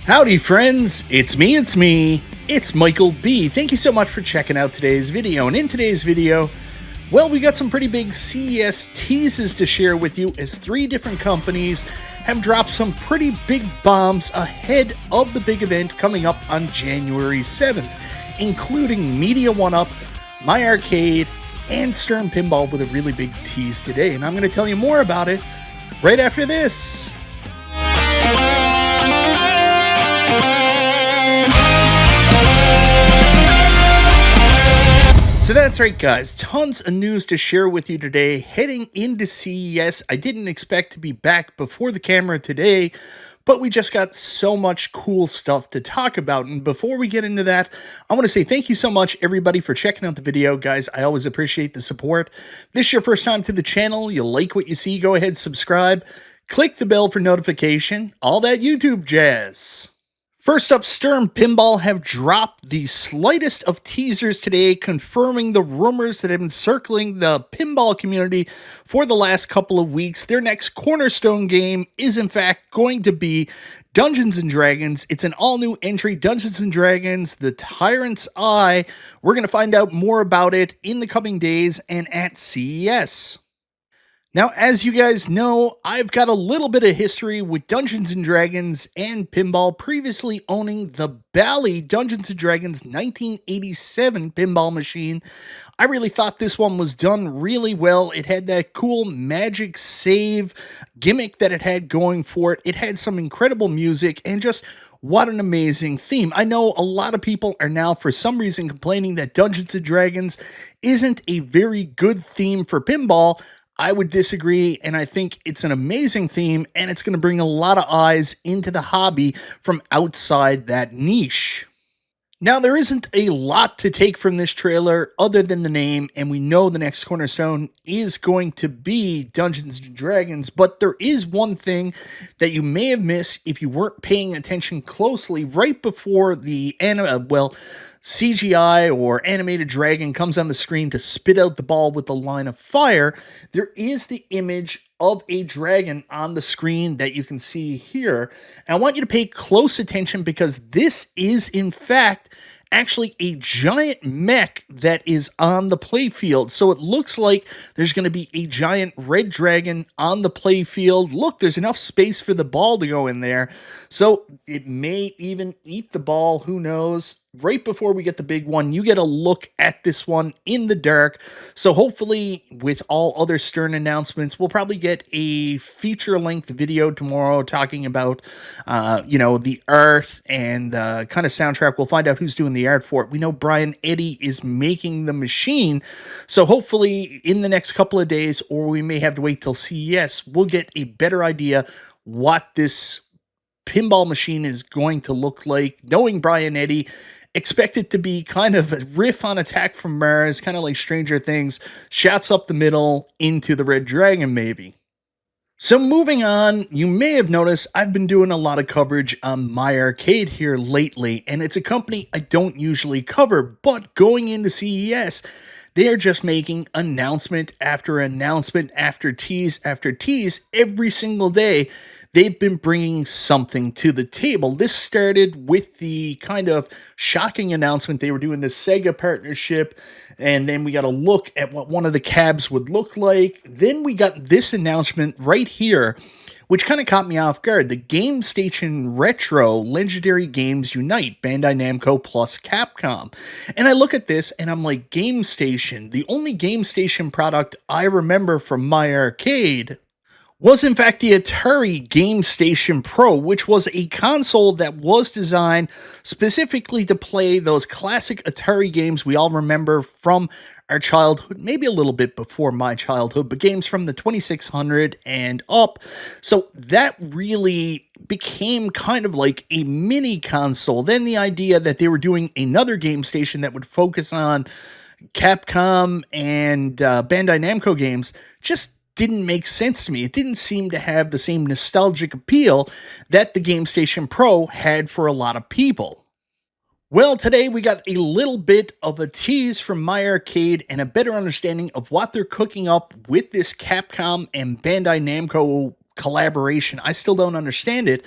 Howdy friends, it's me, it's Michael B. Thank you so much for checking out today's video, and in today's video, well, we got some pretty big CES teases to share with you as 3 different companies have dropped some pretty big bombs ahead of the big event coming up on January 7th, including Media1Up, MyArcade, and Stern Pinball with a really big tease today, and I'm going to tell you more about it right after this. So that's right, guys, tons of news to share with you today. Heading into CES, I didn't expect to be back before the camera today, but we just got so much cool stuff to talk about. And before we get into that, I want to say thank you so much, everybody, for checking out the video. Guys, I always appreciate the support. If this is your first time to the channel, you like what you see, go ahead, subscribe, click the bell for notification, all that YouTube jazz. First up, Stern Pinball have dropped the slightest of teasers today, confirming the rumors that have been circling the pinball community for the last couple of weeks. Their next cornerstone game is in fact going to be Dungeons & Dragons. It's an all-new entry, Dungeons & Dragons, The Tyrant's Eye. We're going to find out more about it in the coming days and at CES. Now, as you guys know, I've got a little bit of history with Dungeons & Dragons and pinball, previously owning the Bally Dungeons & Dragons 1987 pinball machine. I really thought this one was done really well. It had that cool magic save gimmick that it had going for it. It had some incredible music and just what an amazing theme. I know a lot of people are now, for some reason, complaining that Dungeons & Dragons isn't a very good theme for pinball. I would disagree, and I think it's an amazing theme, and it's going to bring a lot of eyes into the hobby from outside that niche. Now, there isn't a lot to take from this trailer other than the name, and we know the next cornerstone is going to be Dungeons & Dragons, but there is one thing that you may have missed if you weren't paying attention closely right before the CGI or animated dragon comes on the screen to spit out the ball with the line of fire. There is the image of a dragon on the screen that you can see here. And I want you to pay close attention because this is, in fact, actually a giant mech that is on the playfield. So it looks like there's going to be a giant red dragon on the playfield. Look, there's enough space for the ball to go in there. So it may even eat the ball. Who knows? Right before we get the big one, you get a look at this one in the dark. So hopefully, with all other Stern announcements, we'll probably get a feature-length video tomorrow talking about, the art and the kind of soundtrack. We'll find out who's doing the art for it. We know Brian Eddy is making the machine. So hopefully, in the next couple of days, or we may have to wait till CES, we'll get a better idea what this pinball machine is going to look like. Knowing Brian Eddy, expect it to be kind of a riff on Attack from Mars, kind of like Stranger Things, shouts up the middle into the Red Dragon, maybe. So moving on, you may have noticed I've been doing a lot of coverage on MyArcade here lately, and it's a company I don't usually cover, but going into CES, they are just making announcement after announcement after tease every single day. They've been bringing something to the table. This started with the kind of shocking announcement they were doing the Sega partnership, and then we got a look at what one of the cabs would look like. Then we got this announcement right here, which kind of caught me off guard. The Gamestation Retro Legendary Games Unite, Bandai Namco plus Capcom. And I look at this and I'm like, Gamestation, the only Gamestation product I remember from MyArcade was in fact the Atari Gamestation Pro, which was a console that was designed specifically to play those classic Atari games we all remember from our childhood, maybe a little bit before my childhood, but games from the 2600 and up. So that really became kind of like a mini console. Then the idea that they were doing another game station that would focus on Capcom and Bandai Namco games just didn't make sense to me. It didn't seem to have the same nostalgic appeal that the Gamestation Pro had for a lot of people. Well, today we got a little bit of a tease from MyArcade and a better understanding of what they're cooking up with this Capcom and Bandai Namco collaboration. I still don't understand it,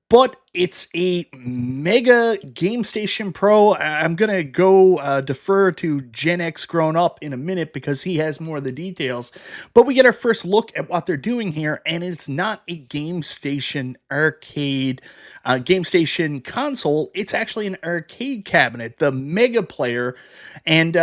but it's a Mega Gamestation Pro. I'm going to go defer to GenX Grownup in a minute because he has more of the details. But we get our first look at what they're doing here, and it's not a Gamestation arcade, Gamestation console. It's actually an arcade cabinet, the Mega Player. And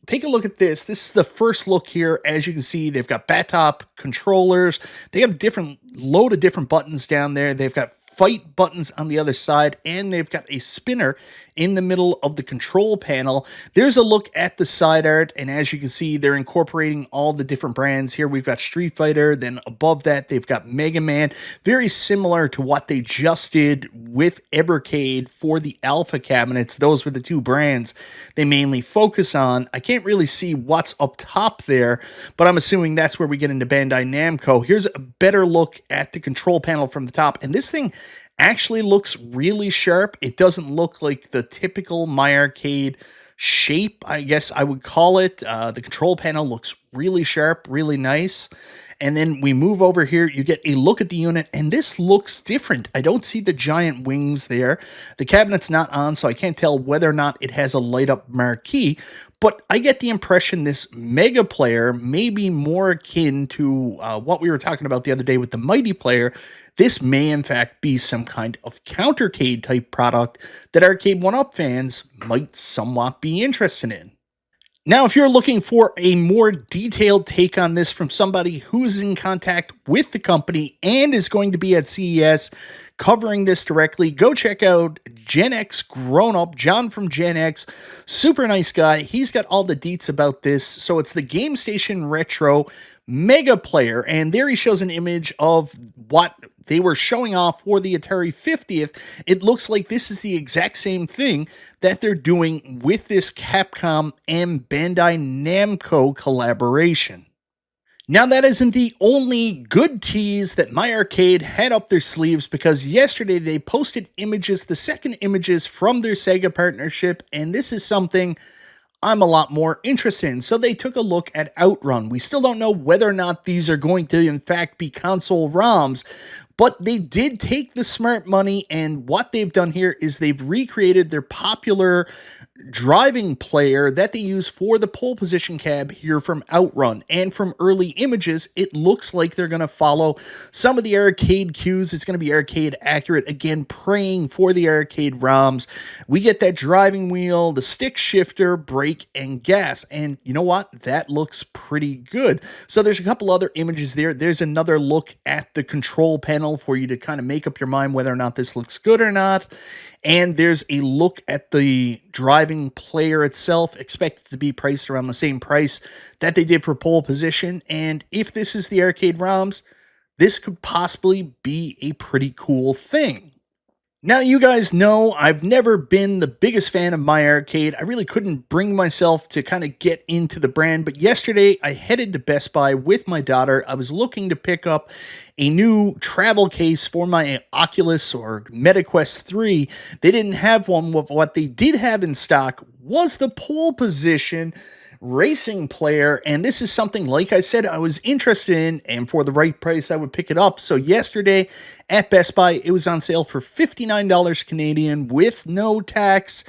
take a look at this. This is the first look here. As you can see, they've got bat top controllers. They have a different load of different buttons down there. They've got fight buttons on the other side, and they've got a spinner in the middle of the control panel. There's a look at the side art, and as you can see, they're incorporating all the different brands here. We've got Street Fighter, then above that, they've got Mega Man, very similar to what they just did with Evercade for the Alpha cabinets. Those were the two brands they mainly focus on. I can't really see what's up top there, but I'm assuming that's where we get into Bandai Namco. Here's a better look at the control panel from the top, and this thing actually looks really sharp. It doesn't look like the typical MyArcade shape, I guess I would call it. The control panel looks really sharp, really nice. And then we move over here, you get a look at the unit, and this looks different. I don't see the giant wings there. The cabinet's not on, so I can't tell whether or not it has a light-up marquee, but I get the impression this Mega Player may be more akin to what we were talking about the other day with the Mighty Player. This may, in fact, be some kind of countercade-type product that Arcade1Up fans might somewhat be interested in. Now, if you're looking for a more detailed take on this from somebody who's in contact with the company and is going to be at CES covering this directly, go check out GenX Grownup, John from GenX. Super nice guy. He's got all the deets about this. So it's the Gamestation Retro Mega Player, and there he shows an image of what they were showing off for the Atari 50th. It looks like this is the exact same thing that they're doing with this Capcom and Bandai Namco collaboration. Now, that isn't the only good tease that MyArcade had up their sleeves, because yesterday they posted images, the second images from their Sega partnership, and this is something I'm a lot more interested in. So they took a look at Outrun. We still don't know whether or not these are going to, in fact, be console ROMs, but they did take the smart money, and what they've done here is they've recreated their popular driving player that they use for the pole position cab here from Outrun. And from early images, it looks like they're going to follow some of the arcade cues. It's going to be arcade accurate, again, praying for the arcade ROMs. We get that driving wheel, the stick shifter, brake, and gas. And you know what? That looks pretty good. So there's a couple other images there. There's another look at the control panel for you to kind of make up your mind whether or not this looks good or not. And there's a look at the driving player itself, expected to be priced around the same price that they did for pole position. And if this is the arcade ROMs, this could possibly be a pretty cool thing. Now, you guys know I've never been the biggest fan of MyArcade. I really couldn't bring myself to kind of get into the brand, but yesterday I headed to Best Buy with my daughter. I was looking to pick up a new travel case for my Oculus or MetaQuest 3. They didn't have one. What they did have in stock was the pole position racing player, and this is something, like I said, I was interested in, and for the right price I would pick it up. So yesterday at Best Buy, it was on sale for $59 Canadian with no tax,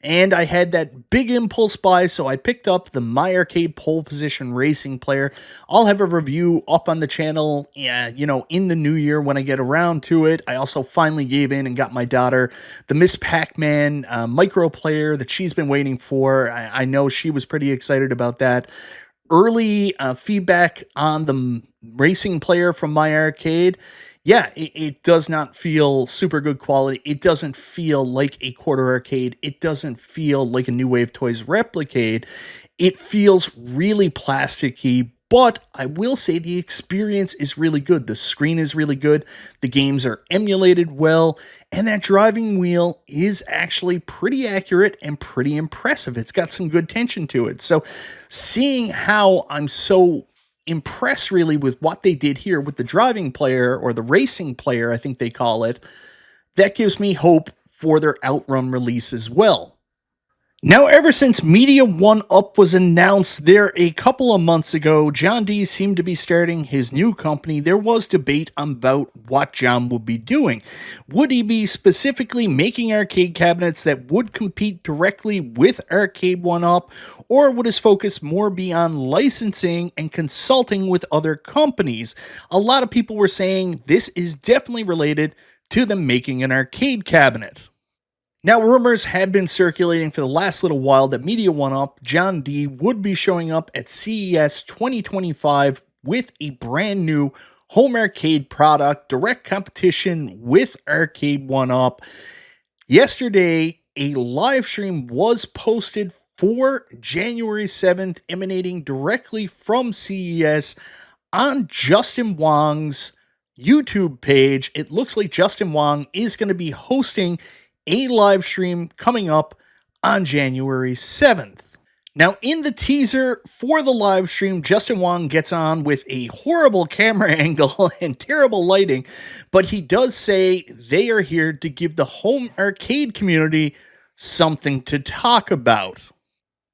and I had that big impulse buy, so I picked up the MyArcade pole position racing player. I'll have a review up on the channel, in the new year when I get around to it. I also finally gave in and got my daughter the Miss Pac-Man micro player that she's been waiting for. I know she was pretty excited about that. Early feedback on the racing player from MyArcade. Yeah, it does not feel super good quality. It doesn't feel like a quarter arcade. It doesn't feel like a New Wave Toys Replicade. It feels really plasticky, but I will say the experience is really good. The screen is really good. The games are emulated well, and that driving wheel is actually pretty accurate and pretty impressive. It's got some good tension to it. So seeing how I'm so impressed really with what they did here with the driving player, or the racing player, I think they call it, that gives me hope for their Outrun release as well. Now, ever since Media1Up was announced there a couple of months ago, John D seemed to be starting his new company. There was debate about what John would be doing. Would he be specifically making arcade cabinets that would compete directly with Arcade1Up, or would his focus more be on licensing and consulting with other companies? A lot of people were saying this is definitely related to them making an arcade cabinet. Now, rumors had been circulating for the last little while that Media1Up, John D, would be showing up at CES 2025 with a brand new home arcade product, direct competition with Arcade1Up. Yesterday, a live stream was posted for January 7th, emanating directly from CES on Justin Wong's YouTube page. It looks like Justin Wong is going to be hosting a live stream coming up on January 7th. Now, in the teaser for the live stream, Justin Wong gets on with a horrible camera angle and terrible lighting, but he does say they are here to give the home arcade community something to talk about.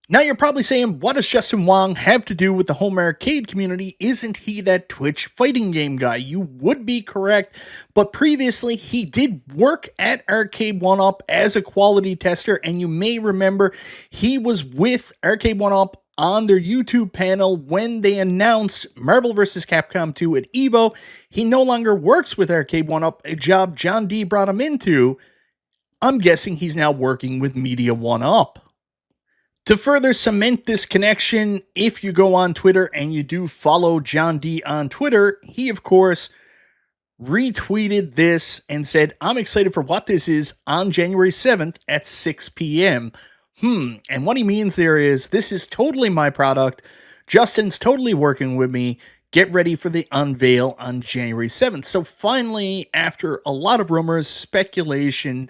Now you're probably saying, what does Justin Wong have to do with the home arcade community? Isn't he that Twitch fighting game guy? You would be correct, but previously he did work at Arcade1Up as a quality tester, and you may remember he was with Arcade1Up on their YouTube panel when they announced Marvel vs. Capcom 2 at EVO. He no longer works with Arcade1Up, a job John D brought him into. I'm guessing he's now working with Media1Up. To further cement this connection, if you go on Twitter and you do follow John D on Twitter, he, of course, retweeted this and said, I'm excited for what this is on January 7th at 6 p.m. And what he means there is, this is totally my product. Justin's totally working with me. Get ready for the unveil on January 7th. So finally, after a lot of rumors, speculation,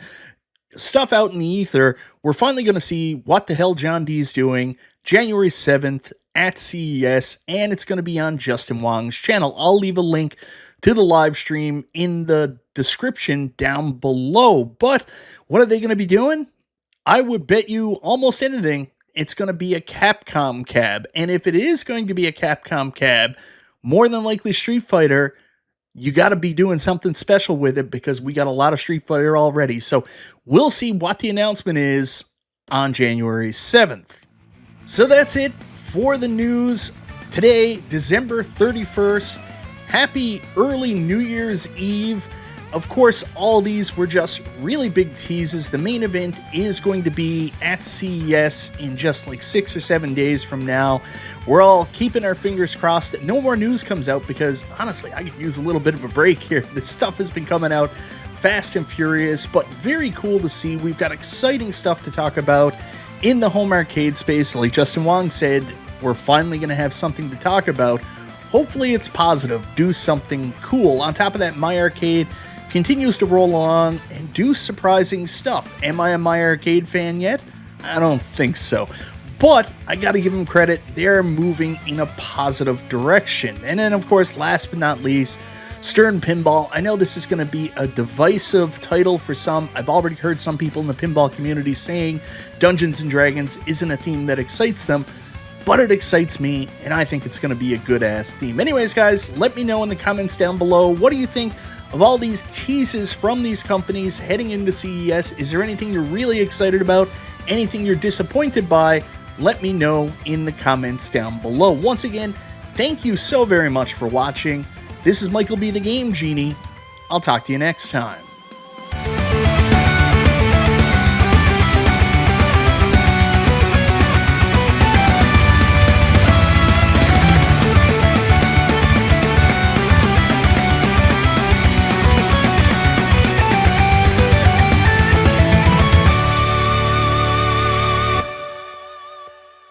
stuff out in the ether, we're finally going to see what the hell John D is doing January 7th at CES, and it's going to be on Justin Wong's channel. I'll leave a link to the live stream in the description down below. But what are they going to be doing? I would bet you almost anything it's going to be a Capcom cab. And if it is going to be a Capcom cab, more than likely Street Fighter, you got to be doing something special with it because we got a lot of Street Fighter already. So we'll see what the announcement is on January 7th. So that's it for the news today, December 31st. Happy early New Year's Eve. Of course, all these were just really big teases. The main event is going to be at CES in just like 6 or 7 days from now. We're all keeping our fingers crossed that no more news comes out because, honestly, I could use a little bit of a break here. This stuff has been coming out fast and furious, but very cool to see. We've got exciting stuff to talk about in the home arcade space. Like Justin Wong said, we're finally going to have something to talk about. Hopefully it's positive. Do something cool. On top of that, MyArcade continues to roll along and do surprising stuff. Am I a MyArcade fan yet? I don't think so. But I gotta give them credit, they're moving in a positive direction. And then, of course, last but not least, Stern Pinball. I know this is going to be a divisive title for some. I've already heard some people in the pinball community saying Dungeons & Dragons isn't a theme that excites them, but it excites me, and I think it's going to be a good-ass theme. Anyways, guys, let me know in the comments down below, what do you think of all these teases from these companies heading into CES? Is there anything you're really excited about? Anything you're disappointed by? Let me know in the comments down below. Once again, thank you so very much for watching. This is Michael B. the Game Genie. I'll talk to you next time.